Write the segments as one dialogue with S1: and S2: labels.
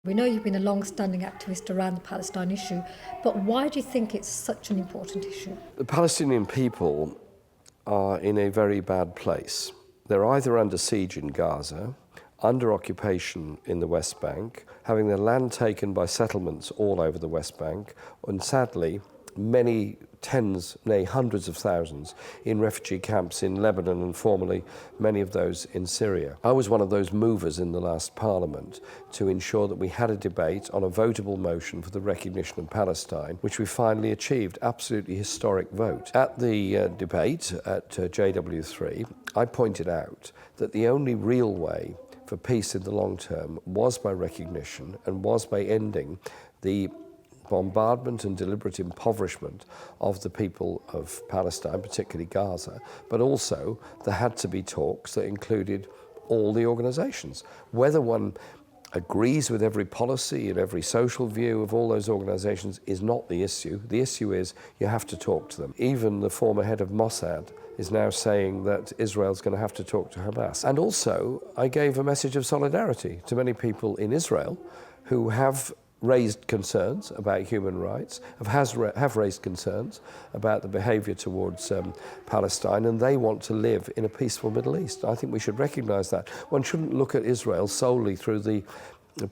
S1: We know you've been a long-standing activist around the Palestine issue, but why do you think it's such an important issue?
S2: The Palestinian people are in a very bad place. They're either under siege in Gaza, under occupation in the West Bank, having their land taken by settlements all over the West Bank, and sadly, many tens, nay hundreds of thousands in refugee camps in Lebanon and formerly many of those in Syria. I was one of those movers in the last Parliament to ensure that we had a debate on a votable motion for the recognition of Palestine, which we finally achieved, absolutely historic vote. At the debate at JW3, I pointed out that the only real way for peace in the long term was by recognition and was by ending the bombardment and deliberate impoverishment of the people of Palestine, particularly Gaza, but also there had to be talks that included all the organisations. Whether one agrees with every policy and every social view of all those organisations is not the issue. The issue is you have to talk to them. Even the former head of Mossad is now saying that Israel's going to have to talk to Hamas. And also, I gave a message of solidarity to many people in Israel who have raised concerns about human rights, have raised concerns about the behaviour towards Palestine, and they want to live in a peaceful Middle East. I think we should recognise that. One shouldn't look at Israel solely through the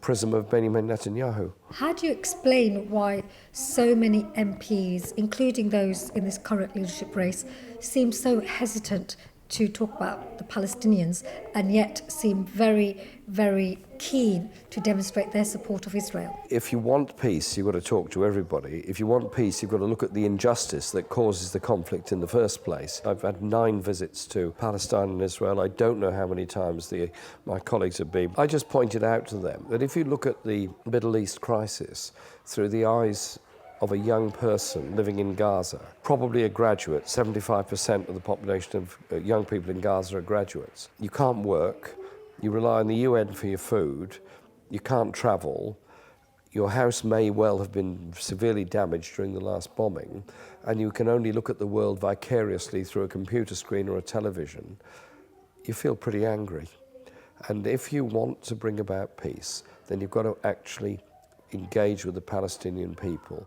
S2: prism of Benjamin Netanyahu.
S1: How do you explain why so many MPs, including those in this current leadership race, seem so hesitant to talk about the Palestinians and yet seem very, very keen to demonstrate their support of Israel?
S2: If you want peace, you've got to talk to everybody. If you want peace, you've got to look at the injustice that causes the conflict in the first place. I've had 9 visits to Palestine and Israel. I don't know how many times my colleagues have been. I just pointed out to them that if you look at the Middle East crisis through the eyes of a young person living in Gaza, probably a graduate, 75% of the population of young people in Gaza are graduates. You can't work, you rely on the UN for your food, you can't travel, your house may well have been severely damaged during the last bombing, and you can only look at the world vicariously through a computer screen or a television. You feel pretty angry. And if you want to bring about peace, then you've got to actually engage with the Palestinian people.